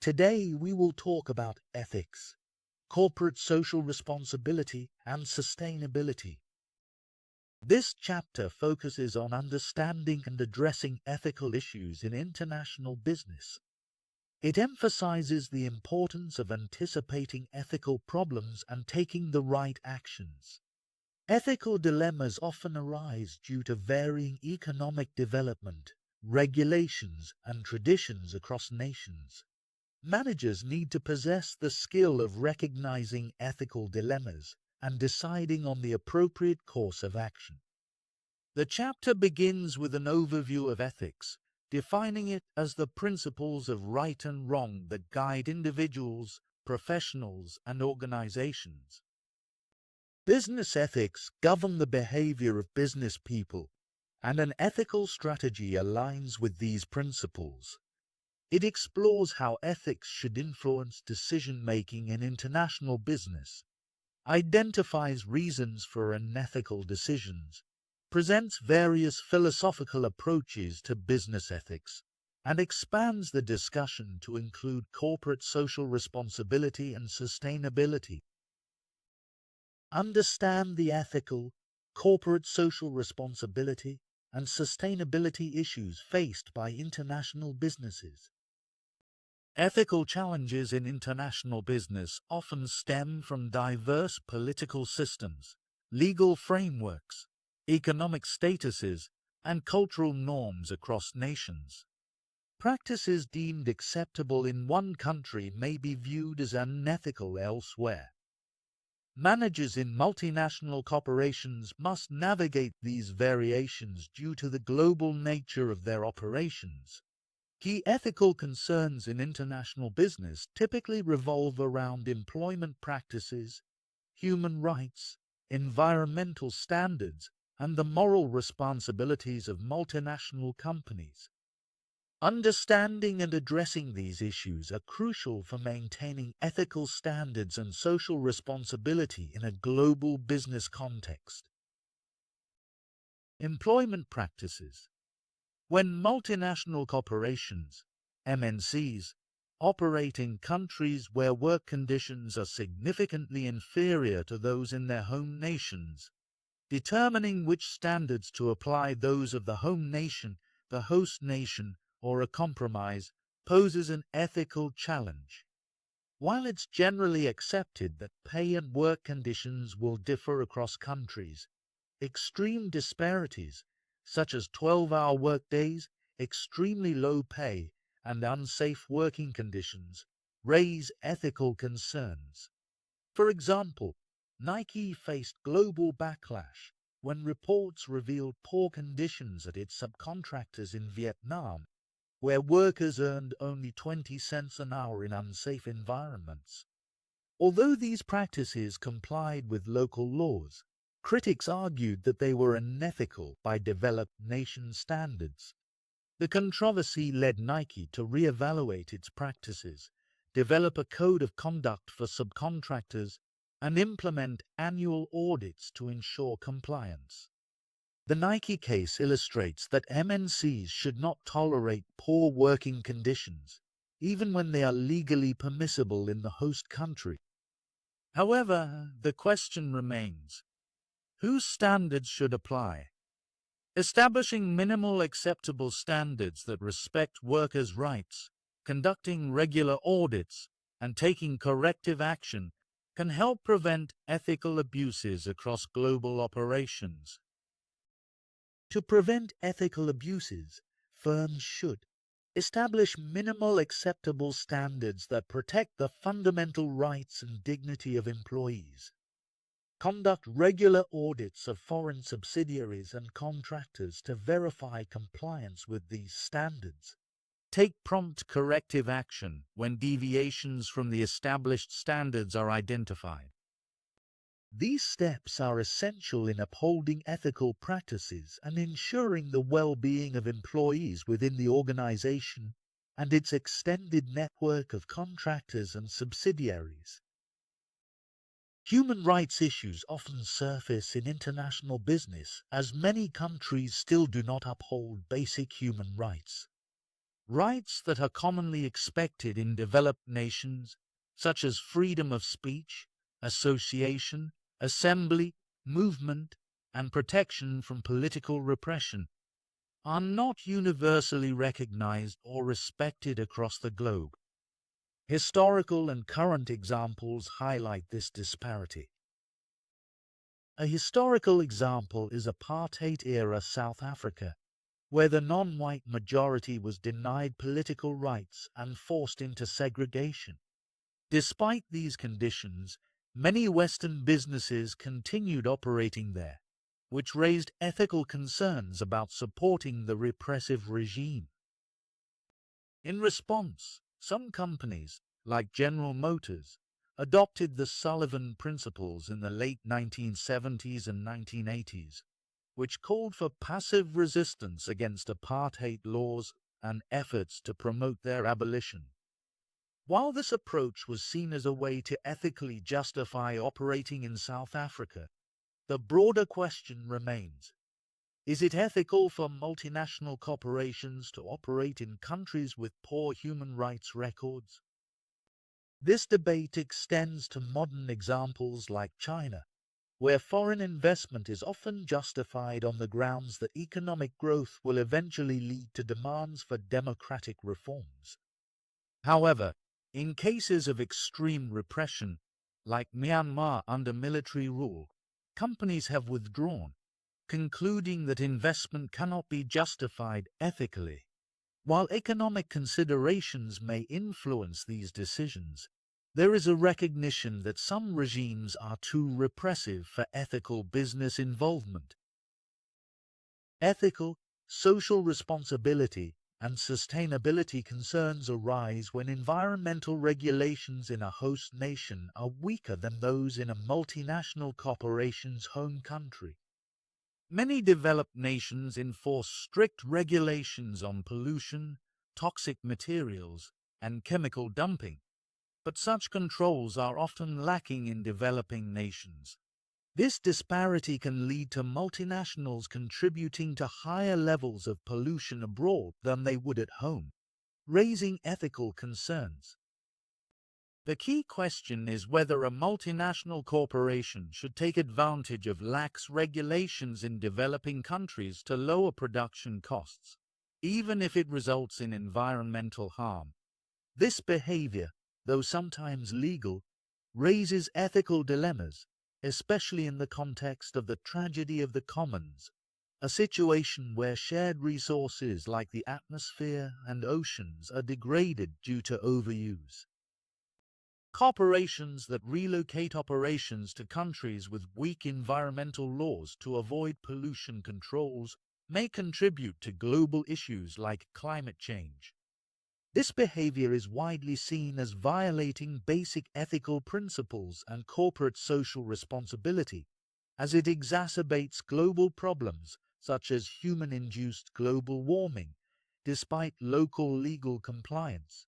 Today we will talk about ethics, corporate social responsibility, and sustainability. This chapter focuses on understanding and addressing ethical issues in international business. It emphasizes the importance of anticipating ethical problems and taking the right actions. Ethical dilemmas often arise due to varying economic development, regulations, and traditions across nations. Managers need to possess the skill of recognizing ethical dilemmas and deciding on the appropriate course of action. The chapter begins with an overview of ethics, defining it as the principles of right and wrong that guide individuals, professionals, and organizations. Business ethics govern the behavior of business people, and an ethical strategy aligns with these principles. It explores how ethics should influence decision-making in international business, identifies reasons for unethical decisions, presents various philosophical approaches to business ethics, and expands the discussion to include corporate social responsibility and sustainability. Understand the ethical, corporate social responsibility, and sustainability issues faced by international businesses. Ethical challenges in international business often stem from diverse political systems, legal frameworks, economic statuses, and cultural norms across nations. Practices deemed acceptable in one country may be viewed as unethical elsewhere. Managers in multinational corporations must navigate these variations due to the global nature of their operations. Key ethical concerns in international business typically revolve around employment practices, human rights, environmental standards, and the moral responsibilities of multinational companies. Understanding and addressing these issues are crucial for maintaining ethical standards and social responsibility in a global business context. Employment practices. When multinational corporations, MNCs, operate in countries where work conditions are significantly inferior to those in their home nations, determining which standards to apply, those of the home nation, the host nation, or a compromise, poses an ethical challenge. While it's generally accepted that pay and work conditions will differ across countries, extreme disparities, such as 12-hour workdays, extremely low pay, and unsafe working conditions, raise ethical concerns. For example, Nike faced global backlash when reports revealed poor conditions at its subcontractors in Vietnam, where workers earned only 20 cents an hour in unsafe environments. Although these practices complied with local laws, critics argued that they were unethical by developed nation standards. The controversy led Nike to reevaluate its practices, develop a code of conduct for subcontractors, and implement annual audits to ensure compliance. The Nike case illustrates that MNCs should not tolerate poor working conditions, even when they are legally permissible in the host country. However, the question remains: whose standards should apply? Establishing minimal acceptable standards that respect workers' rights, conducting regular audits, and taking corrective action can help prevent ethical abuses across global operations. To prevent ethical abuses, firms should establish minimal acceptable standards that protect the fundamental rights and dignity of employees. Conduct regular audits of foreign subsidiaries and contractors to verify compliance with these standards. Take prompt corrective action when deviations from the established standards are identified. These steps are essential in upholding ethical practices and ensuring the well-being of employees within the organization and its extended network of contractors and subsidiaries. Human rights issues often surface in international business as many countries still do not uphold basic human rights. Rights that are commonly expected in developed nations, such as freedom of speech, association, assembly, movement, and protection from political repression, are not universally recognized or respected across the globe. Historical and current examples highlight this disparity. A historical example is apartheid-era South Africa, where the non-white majority was denied political rights and forced into segregation. Despite these conditions, many Western businesses continued operating there, which raised ethical concerns about supporting the repressive regime. In response, some companies, like General Motors, adopted the Sullivan Principles in the late 1970s and 1980s, which called for passive resistance against apartheid laws and efforts to promote their abolition. While this approach was seen as a way to ethically justify operating in South Africa, the broader question remains: is it ethical for multinational corporations to operate in countries with poor human rights records? This debate extends to modern examples like China, where foreign investment is often justified on the grounds that economic growth will eventually lead to demands for democratic reforms. However, in cases of extreme repression, like Myanmar under military rule, companies have withdrawn, concluding that investment cannot be justified ethically. While economic considerations may influence these decisions, there is a recognition that some regimes are too repressive for ethical business involvement. Ethical, social responsibility, and sustainability concerns arise when environmental regulations in a host nation are weaker than those in a multinational corporation's home country. Many developed nations enforce strict regulations on pollution, toxic materials, and chemical dumping, but such controls are often lacking in developing nations. This disparity can lead to multinationals contributing to higher levels of pollution abroad than they would at home, raising ethical concerns. The key question is whether a multinational corporation should take advantage of lax regulations in developing countries to lower production costs, even if it results in environmental harm. This behavior, though sometimes legal, raises ethical dilemmas, especially in the context of the tragedy of the commons, a situation where shared resources like the atmosphere and oceans are degraded due to overuse. Corporations that relocate operations to countries with weak environmental laws to avoid pollution controls may contribute to global issues like climate change. This behavior is widely seen as violating basic ethical principles and corporate social responsibility, as it exacerbates global problems such as human-induced global warming, despite local legal compliance.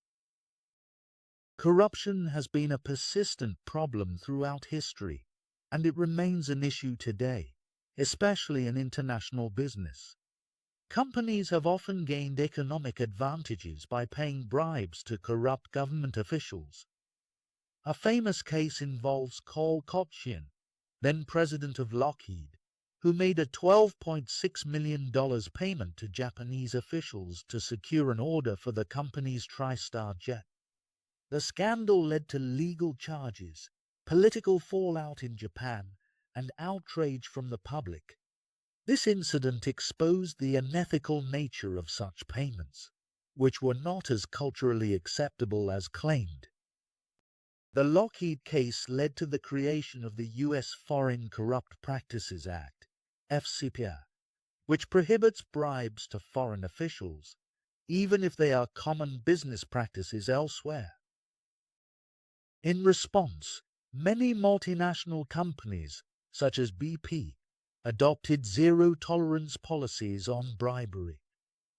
Corruption has been a persistent problem throughout history, and it remains an issue today, especially in international business. Companies have often gained economic advantages by paying bribes to corrupt government officials. A famous case involves Carl Kotschian, then president of Lockheed, who made a $12.6 million payment to Japanese officials to secure an order for the company's TriStar jet. The scandal led to legal charges, political fallout in Japan, and outrage from the public. This incident exposed the unethical nature of such payments, which were not as culturally acceptable as claimed. The Lockheed case led to the creation of the U.S. Foreign Corrupt Practices Act, FCPA, which prohibits bribes to foreign officials, even if they are common business practices elsewhere. In response, many multinational companies, such as BP, adopted zero-tolerance policies on bribery.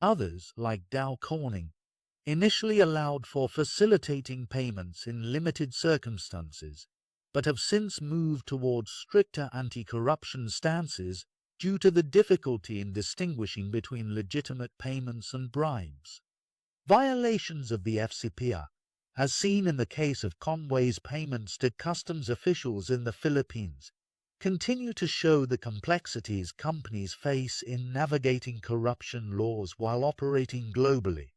Others, like Dow Corning, initially allowed for facilitating payments in limited circumstances, but have since moved towards stricter anti-corruption stances due to the difficulty in distinguishing between legitimate payments and bribes. Violations of the FCPA, as seen in the case of Conway's payments to customs officials in the Philippines, continue to show the complexities companies face in navigating corruption laws while operating globally.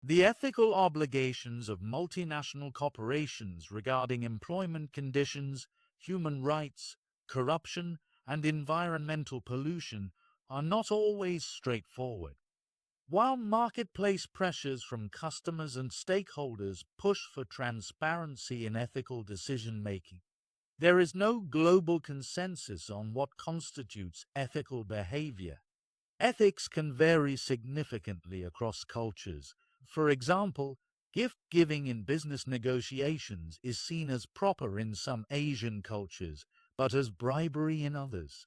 The ethical obligations of multinational corporations regarding employment conditions, human rights, corruption, and environmental pollution are not always straightforward. While marketplace pressures from customers and stakeholders push for transparency in ethical decision-making, there is no global consensus on what constitutes ethical behavior. Ethics can vary significantly across cultures. For example, gift-giving in business negotiations is seen as proper in some Asian cultures, but as bribery in others.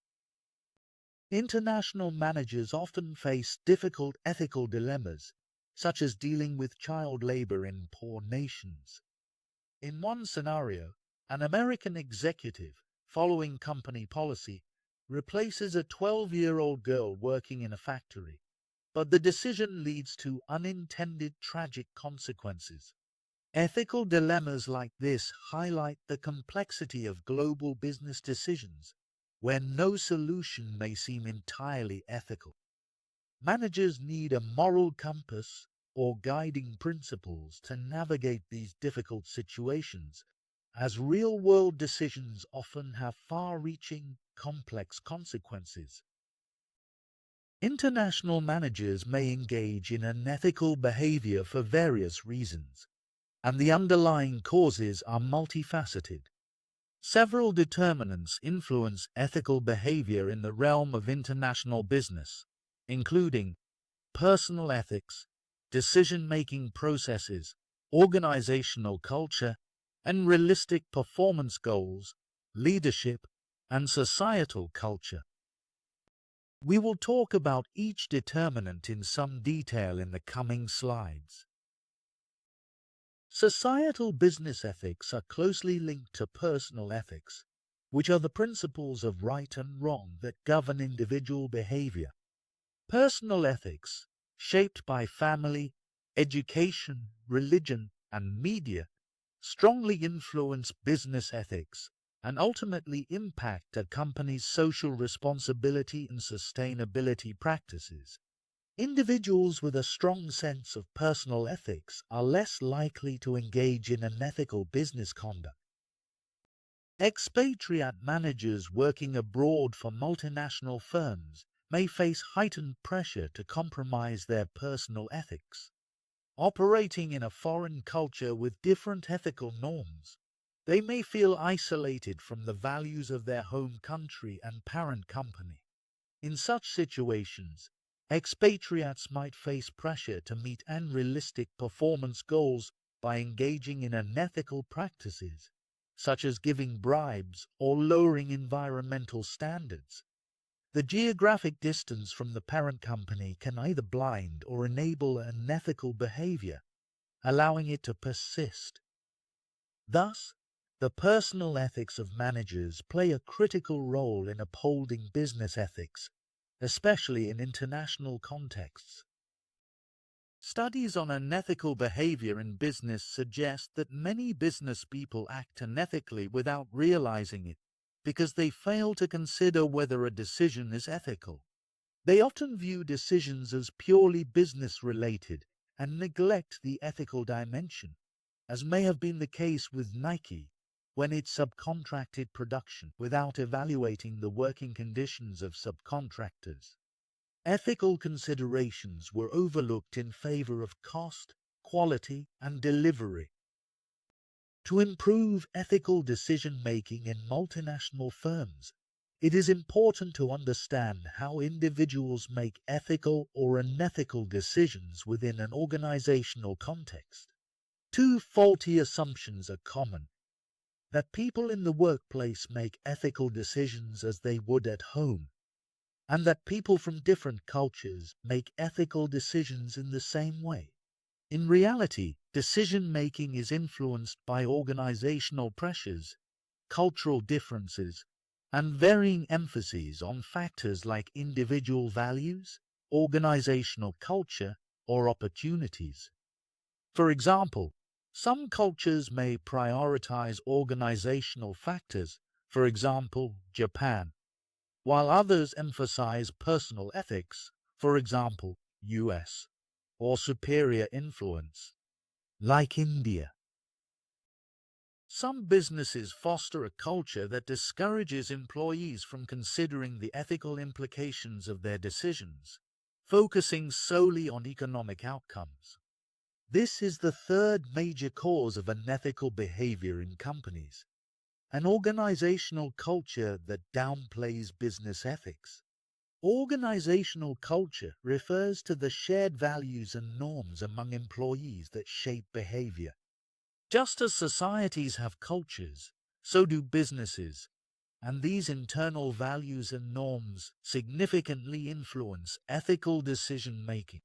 International managers often face difficult ethical dilemmas, such as dealing with child labor in poor nations. In one scenario, an American executive, following company policy, replaces a 12-year-old girl working in a factory, but the decision leads to unintended tragic consequences. Ethical dilemmas like this highlight the complexity of global business decisions, where no solution may seem entirely ethical. Managers need a moral compass or guiding principles to navigate these difficult situations, as real-world decisions often have far-reaching, complex consequences. International managers may engage in unethical behavior for various reasons, and the underlying causes are multifaceted. Several determinants influence ethical behavior in the realm of international business, including personal ethics, decision-making processes, organizational culture, and realistic performance goals, leadership, and societal culture. We will talk about each determinant in some detail in the coming slides. Societal business ethics are closely linked to personal ethics, which are the principles of right and wrong that govern individual behavior. Personal ethics, shaped by family, education, religion, and media, strongly influence business ethics and ultimately impact a company's social responsibility and sustainability practices. Individuals with a strong sense of personal ethics are less likely to engage in unethical business conduct. Expatriate managers working abroad for multinational firms may face heightened pressure to compromise their personal ethics. Operating in a foreign culture with different ethical norms, they may feel isolated from the values of their home country and parent company. In such situations, expatriates might face pressure to meet unrealistic performance goals by engaging in unethical practices, such as giving bribes or lowering environmental standards. The geographic distance from the parent company can either blind or enable unethical behavior, allowing it to persist. Thus, the personal ethics of managers play a critical role in upholding business ethics, especially in international contexts. Studies on unethical behavior in business suggest that many business people act unethically without realizing it because they fail to consider whether a decision is ethical. They often view decisions as purely business-related and neglect the ethical dimension, as may have been the case with Nike when it subcontracted production without evaluating the working conditions of subcontractors. Ethical considerations were overlooked in favor of cost, quality, and delivery. To improve ethical decision-making in multinational firms, it is important to understand how individuals make ethical or unethical decisions within an organizational context. Two faulty assumptions are common: that people in the workplace make ethical decisions as they would at home, and that people from different cultures make ethical decisions in the same way. In reality, decision-making is influenced by organizational pressures, cultural differences, and varying emphases on factors like individual values, organizational culture, or opportunities. For example, some cultures may prioritize organizational factors, for example, Japan, while others emphasize personal ethics, for example, US, or superior influence, like India. Some businesses foster a culture that discourages employees from considering the ethical implications of their decisions, focusing solely on economic outcomes. This is the third major cause of unethical behavior in companies, an organizational culture that downplays business ethics. Organizational culture refers to the shared values and norms among employees that shape behavior. Just as societies have cultures, so do businesses, and these internal values and norms significantly influence ethical decision-making.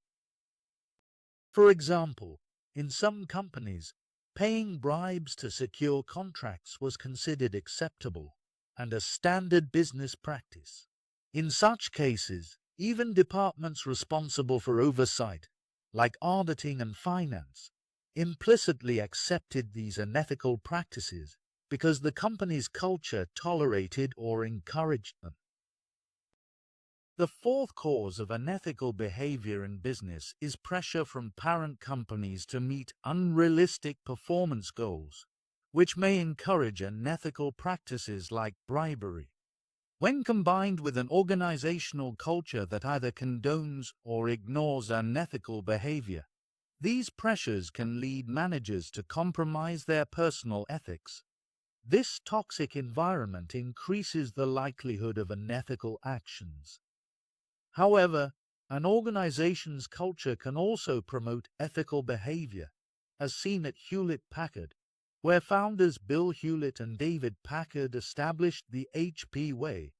For example, in some companies, paying bribes to secure contracts was considered acceptable and a standard business practice. In such cases, even departments responsible for oversight, like auditing and finance, implicitly accepted these unethical practices because the company's culture tolerated or encouraged them. The fourth cause of unethical behavior in business is pressure from parent companies to meet unrealistic performance goals, which may encourage unethical practices like bribery. When combined with an organizational culture that either condones or ignores unethical behavior, these pressures can lead managers to compromise their personal ethics. This toxic environment increases the likelihood of unethical actions. However, an organization's culture can also promote ethical behavior, as seen at Hewlett-Packard, where founders Bill Hewlett and David Packard established the HP Way,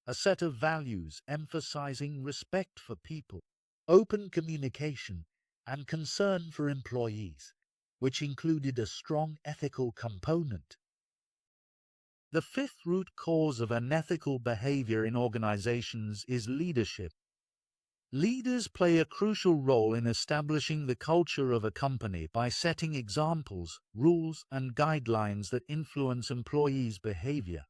a set of values emphasizing respect for people, open communication, and concern for employees, which included a strong ethical component. The fifth root cause of unethical behavior in organizations is leadership. Leaders play a crucial role in establishing the culture of a company by setting examples, rules, and guidelines that influence employees' behavior.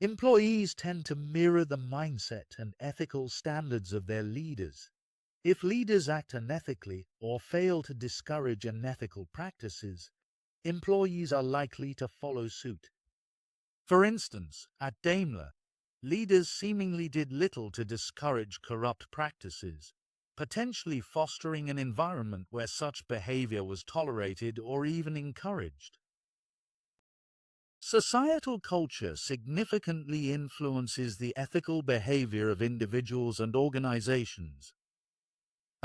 Employees tend to mirror the mindset and ethical standards of their leaders. If leaders act unethically or fail to discourage unethical practices, employees are likely to follow suit. For instance, at Daimler, leaders seemingly did little to discourage corrupt practices, potentially fostering an environment where such behavior was tolerated or even encouraged. Societal culture significantly influences the ethical behavior of individuals and organizations.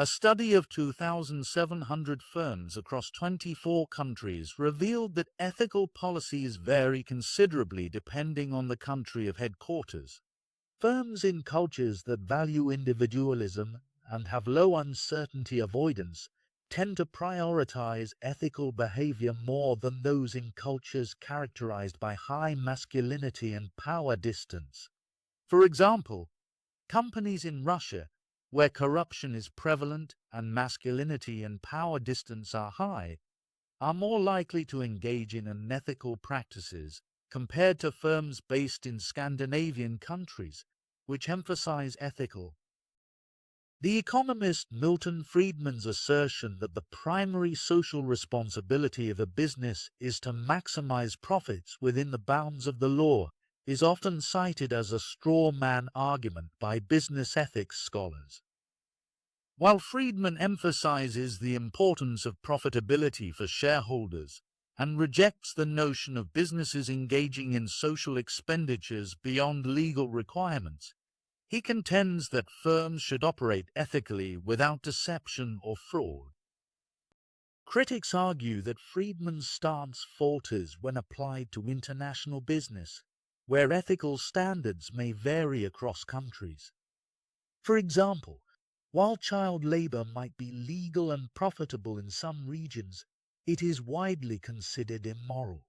A study of 2,700 firms across 24 countries revealed that ethical policies vary considerably depending on the country of headquarters. Firms in cultures that value individualism and have low uncertainty avoidance tend to prioritize ethical behavior more than those in cultures characterized by high masculinity and power distance. For example, companies in Russia, where corruption is prevalent and masculinity and power distance are high, are more likely to engage in unethical practices compared to firms based in Scandinavian countries, which emphasize ethical. The economist Milton Friedman's assertion that the primary social responsibility of a business is to maximize profits within the bounds of the law is often cited as a straw man argument by business ethics scholars. While Friedman emphasizes the importance of profitability for shareholders and rejects the notion of businesses engaging in social expenditures beyond legal requirements, he contends that firms should operate ethically without deception or fraud. Critics argue that Friedman's stance falters when applied to international business, where ethical standards may vary across countries. For example, while child labor might be legal and profitable in some regions, it is widely considered immoral.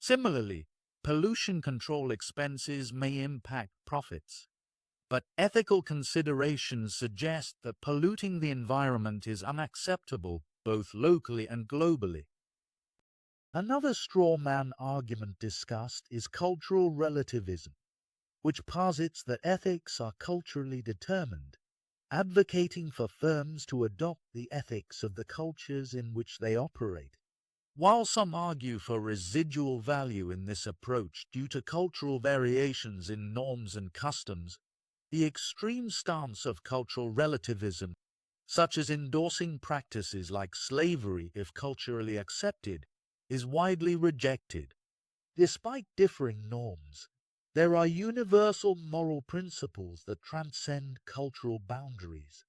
Similarly, pollution control expenses may impact profits. but ethical considerations suggest that polluting the environment is unacceptable both locally and globally. Another straw man argument discussed is cultural relativism, which posits that ethics are culturally determined, advocating for firms to adopt the ethics of the cultures in which they operate. While some argue for residual value in this approach due to cultural variations in norms and customs, the extreme stance of cultural relativism, such as endorsing practices like slavery if culturally accepted, is widely rejected. Despite differing norms, there are universal moral principles that transcend cultural boundaries,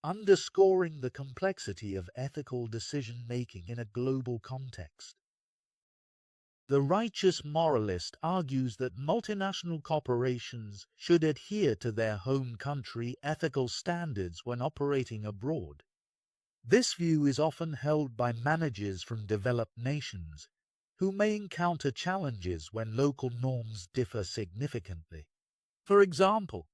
underscoring the complexity of ethical decision-making in a global context. The righteous moralist argues that multinational corporations should adhere to their home country ethical standards when operating abroad. This view is often held by managers from developed nations, who may encounter challenges when local norms differ significantly. For example,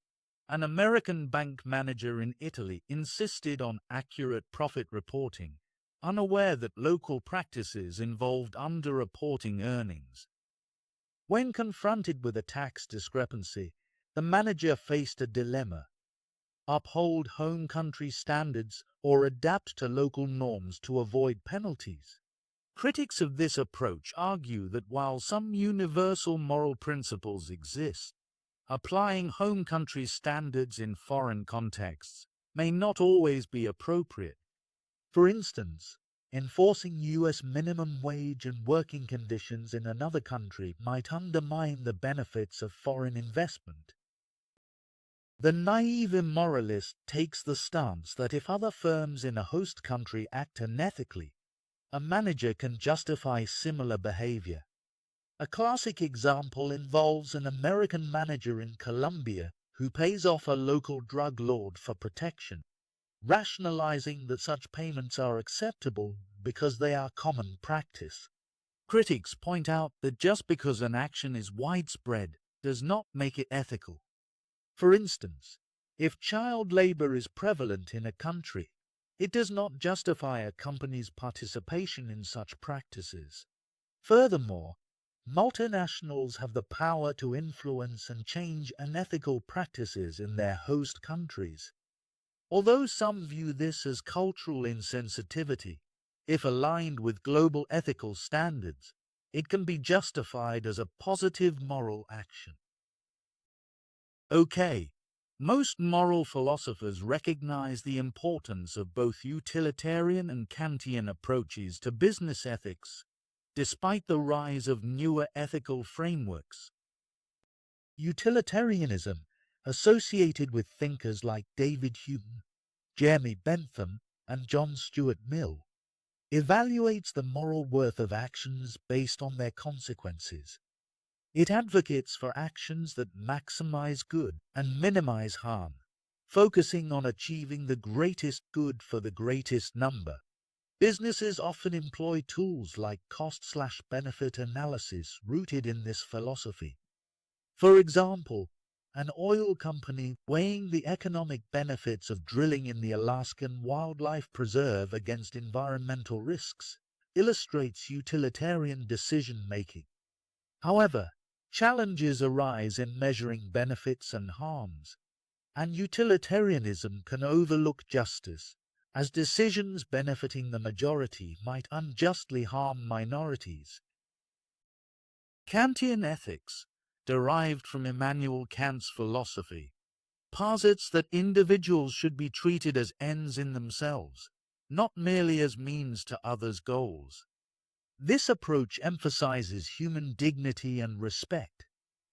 an American bank manager in Italy insisted on accurate profit reporting, unaware that local practices involved underreporting earnings. When confronted with a tax discrepancy, the manager faced a dilemma: uphold home country standards or adapt to local norms to avoid penalties. Critics of this approach argue that while some universal moral principles exist, applying home country standards in foreign contexts may not always be appropriate. For instance, enforcing U.S. minimum wage and working conditions in another country might undermine the benefits of foreign investment. The naive immoralist takes the stance that if other firms in a host country act unethically, a manager can justify similar behavior. A classic example involves an American manager in Colombia who pays off a local drug lord for protection, rationalizing that such payments are acceptable because they are common practice. Critics point out that just because an action is widespread does not make it ethical. For instance, if child labor is prevalent in a country, it does not justify a company's participation in such practices. Furthermore, multinationals have the power to influence and change unethical practices in their host countries. Although some view this as cultural insensitivity, if aligned with global ethical standards, it can be justified as a positive moral action. Okay. Most moral philosophers recognize the importance of both utilitarian and Kantian approaches to business ethics, despite the rise of newer ethical frameworks. Utilitarianism, associated with thinkers like David Hume, Jeremy Bentham, and John Stuart Mill, evaluates the moral worth of actions based on their consequences. It advocates for actions that maximize good and minimize harm, focusing on achieving the greatest good for the greatest number. Businesses often employ tools like cost/benefit analysis rooted in this philosophy. For example, an oil company weighing the economic benefits of drilling in the Alaskan Wildlife Preserve against environmental risks illustrates utilitarian decision-making. However, challenges arise in measuring benefits and harms, and utilitarianism can overlook justice, as decisions benefiting the majority might unjustly harm minorities. Kantian ethics, derived from Immanuel Kant's philosophy, posits that individuals should be treated as ends in themselves, not merely as means to others' goals. This approach emphasizes human dignity and respect,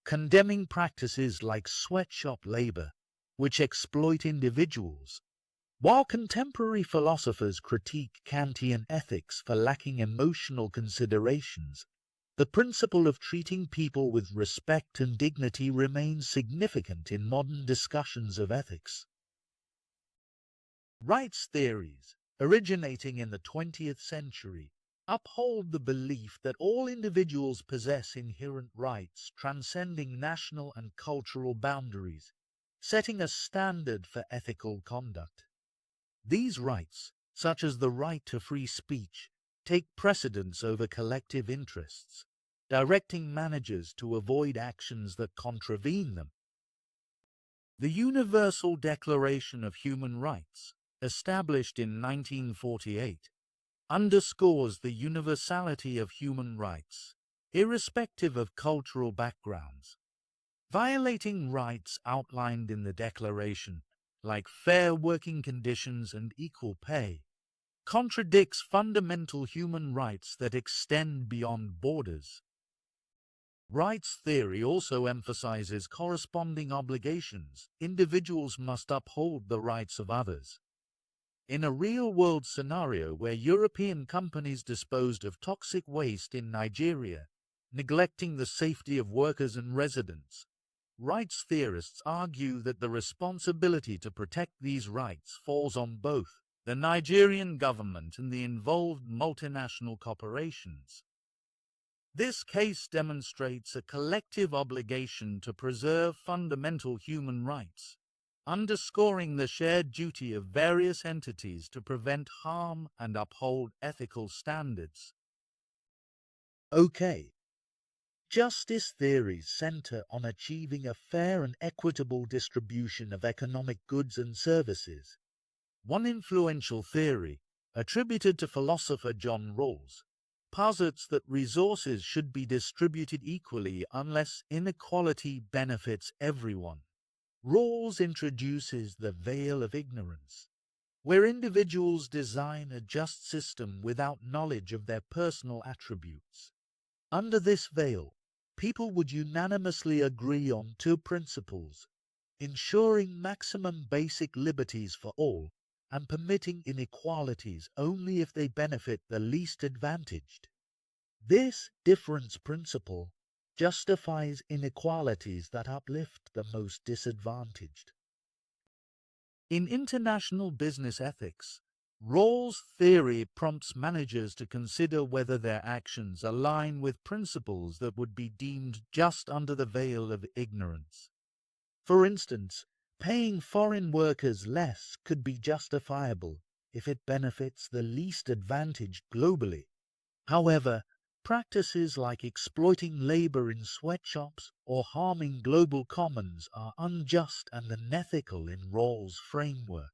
condemning practices like sweatshop labor, which exploit individuals. While contemporary philosophers critique Kantian ethics for lacking emotional considerations, the principle of treating people with respect and dignity remains significant in modern discussions of ethics. Rights theories, originating in the 20th century, uphold the belief that all individuals possess inherent rights transcending national and cultural boundaries. setting a standard for ethical conduct. These rights, such as the right to free speech, take precedence over collective interests, directing managers to avoid actions that contravene them. The Universal Declaration of Human Rights, established in 1948, underscores the universality of human rights, irrespective of cultural backgrounds. Violating rights outlined in the Declaration, like fair working conditions and equal pay, contradicts fundamental human rights that extend beyond borders. Rights theory also emphasizes corresponding obligations. Individuals must uphold the rights of others. In a real-world scenario where European companies disposed of toxic waste in Nigeria, neglecting the safety of workers and residents, rights theorists argue that the responsibility to protect these rights falls on both the Nigerian government and the involved multinational corporations. This case demonstrates a collective obligation to preserve fundamental human rights, underscoring the shared duty of various entities to prevent harm and uphold ethical standards. Okay. Justice theories center on achieving a fair and equitable distribution of economic goods and services. One influential theory, attributed to philosopher John Rawls, posits that resources should be distributed equally unless inequality benefits everyone. Rawls introduces the veil of ignorance, where individuals design a just system without knowledge of their personal attributes. Under this veil, people would unanimously agree on two principles: ensuring maximum basic liberties for all and permitting inequalities only if they benefit the least advantaged. This difference principle justifies inequalities that uplift the most disadvantaged. In international business ethics, Rawls' theory prompts managers to consider whether their actions align with principles that would be deemed just under the veil of ignorance. For instance, paying foreign workers less could be justifiable if it benefits the least advantaged globally. However, practices like exploiting labor in sweatshops or harming global commons are unjust and unethical in Rawls' framework.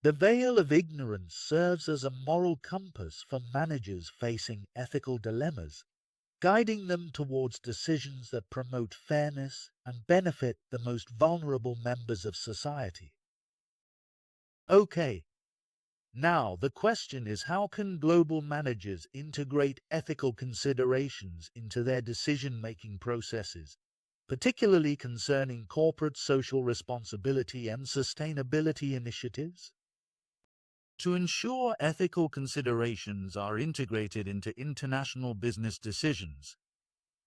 The veil of ignorance serves as a moral compass for managers facing ethical dilemmas, guiding them towards decisions that promote fairness and benefit the most vulnerable members of society. Okay, now the question is, how can global managers integrate ethical considerations into their decision-making processes, particularly concerning corporate social responsibility and sustainability initiatives? To ensure ethical considerations are integrated into international business decisions,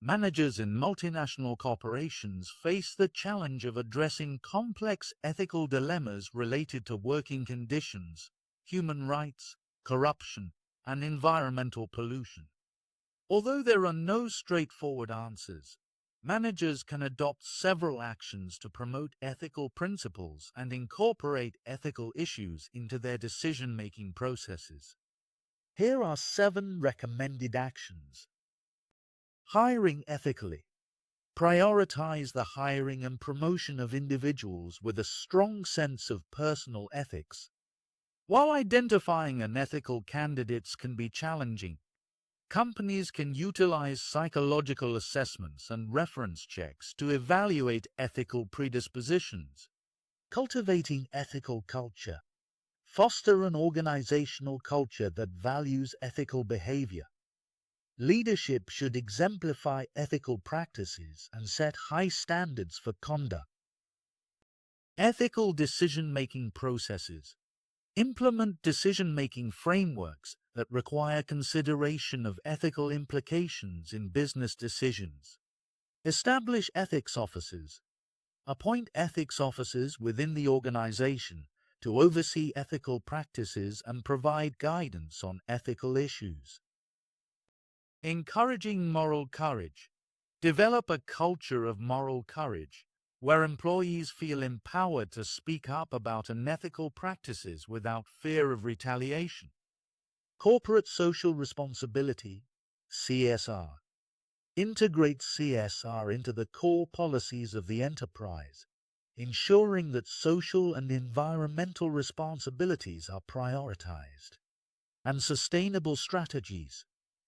managers in multinational corporations face the challenge of addressing complex ethical dilemmas related to working conditions, human rights, corruption, and environmental pollution. Although there are no straightforward answers, managers can adopt several actions to promote ethical principles and incorporate ethical issues into their decision-making processes. Here are 7 recommended actions. Hiring ethically. Prioritize the hiring and promotion of individuals with a strong sense of personal ethics. While identifying unethical candidates can be challenging, companies can utilize psychological assessments and reference checks to evaluate ethical predispositions. Cultivating ethical culture. Foster an organizational culture that values ethical behavior. Leadership should exemplify ethical practices and set high standards for conduct. Ethical decision-making processes. Implement decision-making frameworks that require consideration of ethical implications in business decisions. Establish ethics officers. Appoint ethics officers within the organization to oversee ethical practices and provide guidance on ethical issues. Encouraging moral courage. Develop a culture of moral courage, where employees feel empowered to speak up about unethical practices without fear of retaliation. Corporate social responsibility, CSR, integrates CSR into the core policies of the enterprise, ensuring that social and environmental responsibilities are prioritized. And sustainable strategies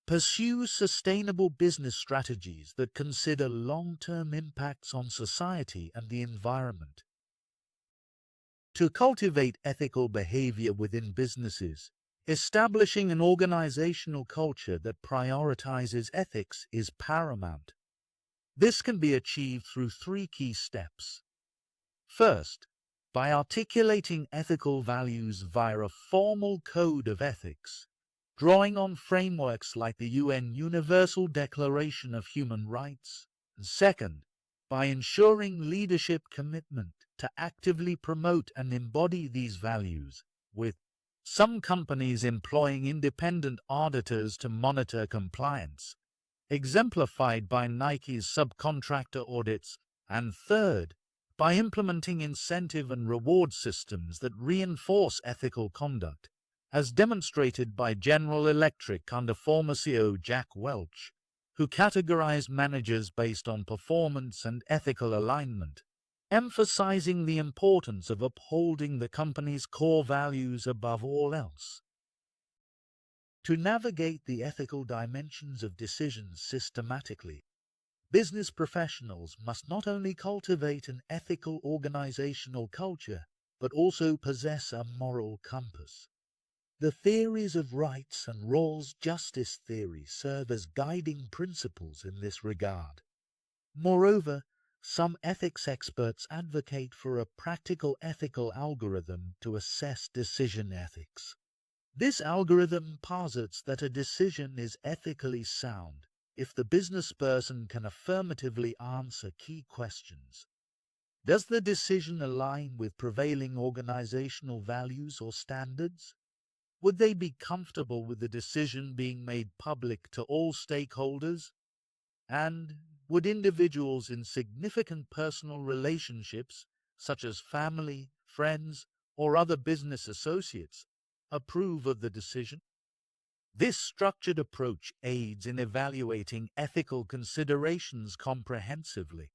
pursue sustainable business strategies that consider long-term impacts on society and the environment. To cultivate ethical behavior within businesses, establishing an organizational culture that prioritizes ethics is paramount. This can be achieved through 3 key steps. First, by articulating ethical values via a formal code of ethics, drawing on frameworks like the UN Universal Declaration of Human Rights. And second, by ensuring leadership commitment to actively promote and embody these values, with some companies employing independent auditors to monitor compliance, exemplified by Nike's subcontractor audits, and third, by implementing incentive and reward systems that reinforce ethical conduct, as demonstrated by General Electric under former CEO Jack Welch, who categorized managers based on performance and ethical alignment, emphasizing the importance of upholding the company's core values above all else. To navigate the ethical dimensions of decisions systematically, business professionals must not only cultivate an ethical organizational culture, but also possess a moral compass. The theories of rights and Rawls' justice theory serve as guiding principles in this regard. Moreover, some ethics experts advocate for a practical ethical algorithm to assess decision ethics. This algorithm posits that a decision is ethically sound if the business person can affirmatively answer key questions. Does the decision align with prevailing organizational values or standards? Would they be comfortable with the decision being made public to all stakeholders? And would individuals in significant personal relationships, such as family, friends, or other business associates, approve of the decision? This structured approach aids in evaluating ethical considerations comprehensively.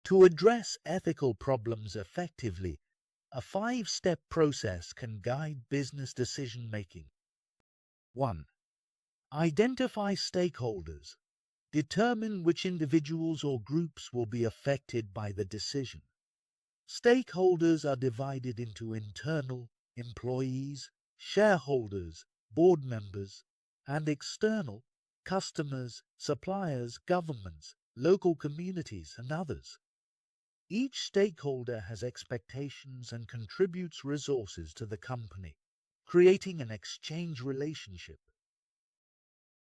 To address ethical problems effectively, a 5-step process can guide business decision-making. 1. Identify stakeholders. Determine which individuals or groups will be affected by the decision. Stakeholders are divided into internal, employees, shareholders, board members, and external, customers, suppliers, governments, local communities, and others. Each stakeholder has expectations and contributes resources to the company, creating an exchange relationship.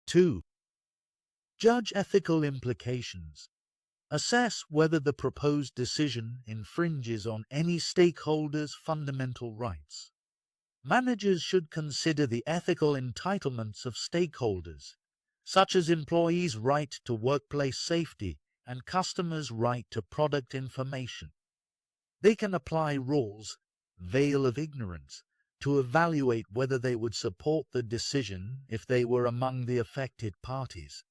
2. Judge ethical implications. Assess whether the proposed decision infringes on any stakeholder's fundamental rights. Managers should consider the ethical entitlements of stakeholders, such as employees' right to workplace safety and customers' right to product information. They can apply Rawls' veil of ignorance to evaluate whether they would support the decision if they were among the affected parties.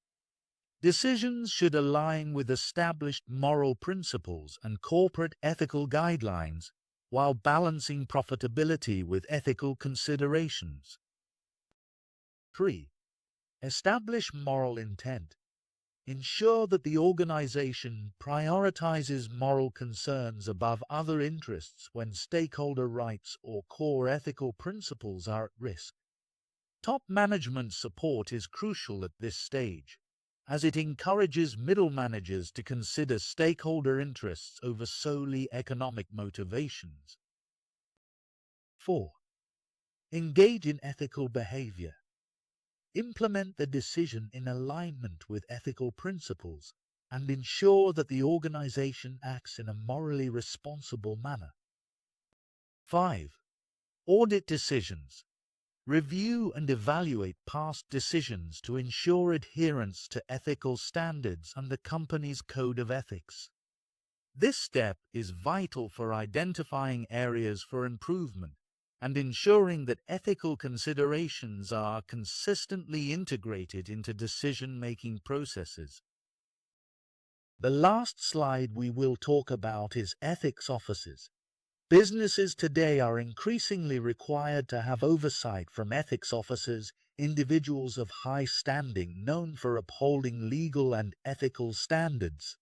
Decisions should align with established moral principles and corporate ethical guidelines while balancing profitability with ethical considerations. 3. Establish moral intent. Ensure that the organization prioritizes moral concerns above other interests when stakeholder rights or core ethical principles are at risk. Top management support is crucial at this stage, as it encourages middle managers to consider stakeholder interests over solely economic motivations. 4. Engage in ethical behavior. Implement the decision in alignment with ethical principles and ensure that the organization acts in a morally responsible manner. 5. Audit decisions. Review and evaluate past decisions to ensure adherence to ethical standards and the company's code of ethics. This step is vital for identifying areas for improvement and ensuring that ethical considerations are consistently integrated into decision-making processes. The last slide we will talk about is ethics officers. Businesses today are increasingly required to have oversight from ethics officers, individuals of high standing known for upholding legal and ethical standards.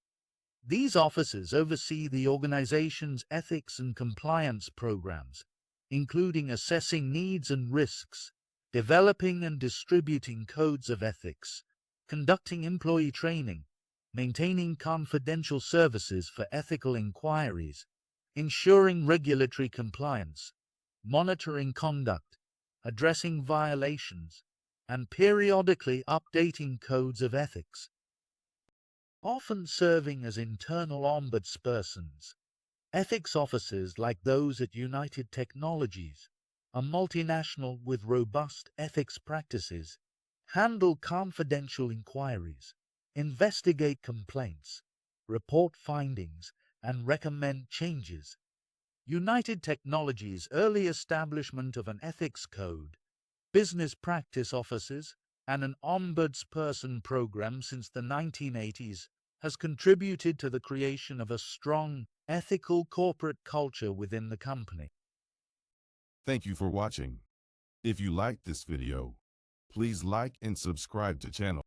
These officers oversee the organization's ethics and compliance programs, including assessing needs and risks, developing and distributing codes of ethics, conducting employee training, maintaining confidential services for ethical inquiries, ensuring regulatory compliance, monitoring conduct, addressing violations, and periodically updating codes of ethics. Often serving as internal ombudspersons, ethics officers like those at United Technologies, a multinational with robust ethics practices, handle confidential inquiries, investigate complaints, report findings, and recommend changes. United Technologies' early establishment of an ethics code, business practice offices, and an ombudsperson program since the 1980s has contributed to the creation of a strong, ethical corporate culture within the company. Thank you for watching. If you liked this video, please like and subscribe to channel.